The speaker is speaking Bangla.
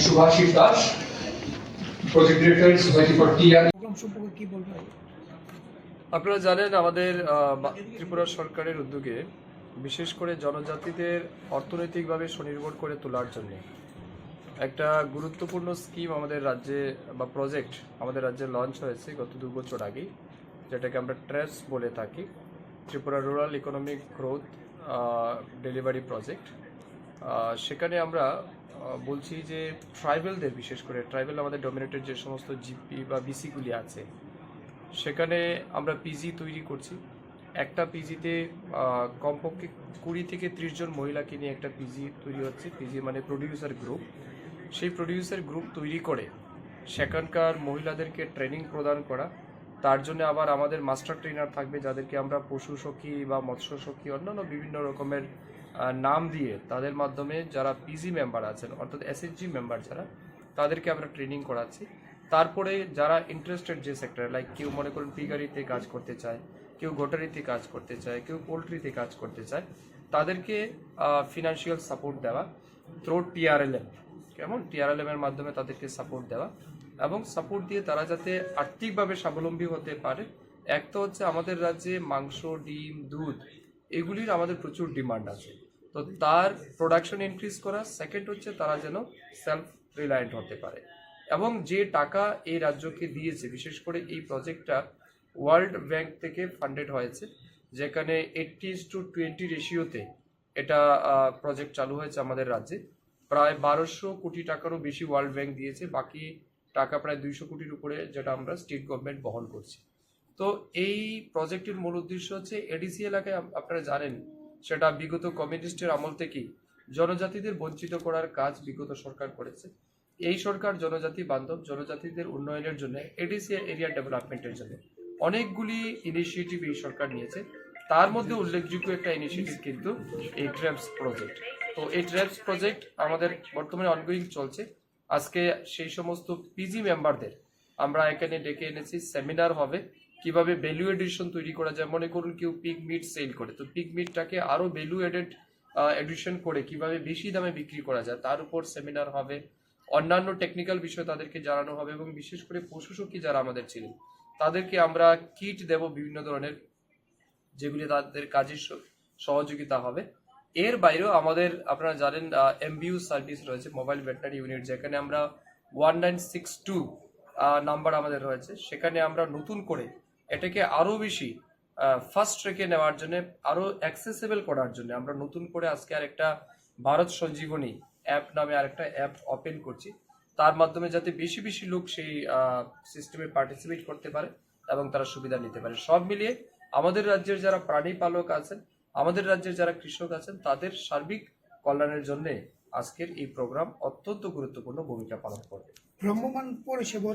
Shubhashis Das, project director society for TR. আপনারা জানেন আমাদের ত্রিপুরা সরকারের উদ্যোগে বিশেষ করে জনজাতিদের অর্থনৈতিকভাবে স্বনির্ভর করে তোলার জন্য একটা গুরুত্বপূর্ণ স্কিম আমাদের রাজ্যে বা প্রজেক্ট আমাদের রাজ্যে লঞ্চ হয়েছে গত 2 বছর আগেই, যেটাকে আমরা ট্রেপস বলে থাকি, Tripura rural economic growth delivery project. সেখানে আমরা বলছি যে ট্রাইবেলদের, বিশেষ করে ট্রাইবেল আমাদের ডমিনেটেড যে সমস্ত জিপি বা বিসিগুলি আছে, সেখানে আমরা পিজি তৈরি করছি। একটা পিজিতে কমপক্ষে 20 থেকে 30 জন মহিলাকে নিয়ে একটা পিজি তৈরি হচ্ছে। পিজি মানে প্রডিউসার গ্রুপ। সেই প্রডিউসার গ্রুপ তৈরি করে সেখানকার মহিলাদেরকে ট্রেনিং প্রদান করা। তার জন্য আবার আমাদের মাস্টার ট্রেনার থাকবে, যাদেরকে আমরা পশু সখী বা মৎস্য সখী অন্যান্য বিভিন্ন রকমের নাম দিয়ে তাদের মাধ্যমে যারা পিজি মেম্বার আছেন, অর্থাৎ এসএসজি মেম্বার যারা, তাদেরকে আমরা ট্রেনিং করাচ্ছি। তারপরে যারা ইন্টারেস্টেড যে সেক্টরে, লাইক কেউ মনে করুন পিগারিতে কাজ করতে চায়, কেউ গোটারিতে কাজ করতে চায়, কেউ পোলট্রিতে কাজ করতে চায়, তাদেরকে ফিনান্সিয়াল সাপোর্ট দেওয়া থ্রু টিআরএলএম, কেমন টিআরএলএম এর মাধ্যমে তাদেরকে সাপোর্ট দেওয়া, এবং সাপোর্ট দিয়ে তারা যাতে আর্থিকভাবে স্বাবলম্বী হতে পারে। এক তো হচ্ছে আমাদের রাজ্যে মাংস, ডিম, দুধ এগুলির আমাদের প্রচুর ডিমান্ড আছে, তো তার প্রোডাকশন ইনক্রিজ করা। সেকেন্ড হচ্ছে তারা যেন সেলফ রিলায়েন্ট হতে পারে। এবং যে টাকা এই রাজ্যকে দিয়েছে, বিশেষ করে এই প্রজেক্টটা ওয়ার্ল্ড ব্যাংক থেকে ফান্ডেড হয়েছে, যেখানে 80:20 রেশিওতে এটা প্রজেক্ট চালু হয়েছে আমাদের রাজ্যে। প্রায় 1200 কোটি টাকারও বেশি ওয়ার্ল্ড ব্যাংক দিয়েছে, বাকি টাকা প্রায় 200 কোটির উপরে, যেটা আমরা স্টেট গভর্নমেন্ট বহন করছি। তো এই প্রজেক্টের মূল উদ্দেশ্য হচ্ছে এডিসি এলাকায়, আপনারা জানেন সেটা বিগত কমিউনিস্টের আমল থেকেই জনজাতিদের বঞ্চিত করার কাজ বিগত সরকার করেছে। এই সরকার জনজাতি বান্ধব, জনজাতিদের উন্নয়নের জন্য, এডিসি এরিয়া ডেভেলপমেন্টের জন্য অনেকগুলি ইনিশিয়েটিভ এই সরকার নিয়েছে। তার মধ্যে উল্লেখযোগ্য একটা ইনিশিয়েটিভ কিন্তু এই ট্র্যাপস প্রজেক্ট। তো এই ট্র্যাপস প্রজেক্ট আমাদের বর্তমানে অনগোয়িং চলছে। আজকে সেই সমস্ত পিজি মেম্বারদের আমরা এখানে ডেকে এনেছি, সেমিনার হবে কিভাবে ভ্যালু এডিশন তৈরি করা যায়। মনে করুন কেউ পিগ মিট সেল করে, তো পিগ মিটটাকে আরো ভ্যালু এডিশন করে কিভাবে বেশি দামে বিক্রি করা যায়, তার উপর সেমিনার হবে। অন্যান্য টেকনিক্যাল বিষয় তাদেরকে জানানো হবে, এবং বিশেষ করে পশু সখী যারা আমাদের ছিলেন তাদেরকে আমরা কিট দেব বিভিন্ন ধরনের, যেগুলি তাদের কাজের সহযোগিতা হবে। এর বাইরেও আমাদের, আপনারা জানেন, এমবিইউ সার্ভিস রয়েছে, মোবাইল ভেটেনারি ইউনিট, যেখানে আমরা 1962 নাম্বার আমাদের রয়েছে। সেখানে আমরা নতুন করে এটাকে আরো বেশি ফাস্ট ট্র্যাকে নেওয়ার জন্য, আরো অ্যাক্সেসিবল করার জন্য আমরা নতুন করে আজকে আরেকটা ভারত সঞ্জীবনী অ্যাপ নামে আরেকটা অ্যাপ ওপেন করছি। তার মাধ্যমে যাতে বেশি বেশি লোক সেই সিস্টেমে পার্টিসিপেট করতে পারে এবং তারা সুবিধা নিতে পারে। সব মিলিয়ে আমাদের রাজ্যের যারা প্রাণী পালক আছেন, আমাদের রাজ্যের যারা কৃষক আছেন, তাদের সার্বিক কল্যাণের জন্য আজকের এই প্রোগ্রাম অত্যন্ত গুরুত্বপূর্ণ ভূমিকা পালন করবে। ভ্রাম্যমাণ পরিষেবা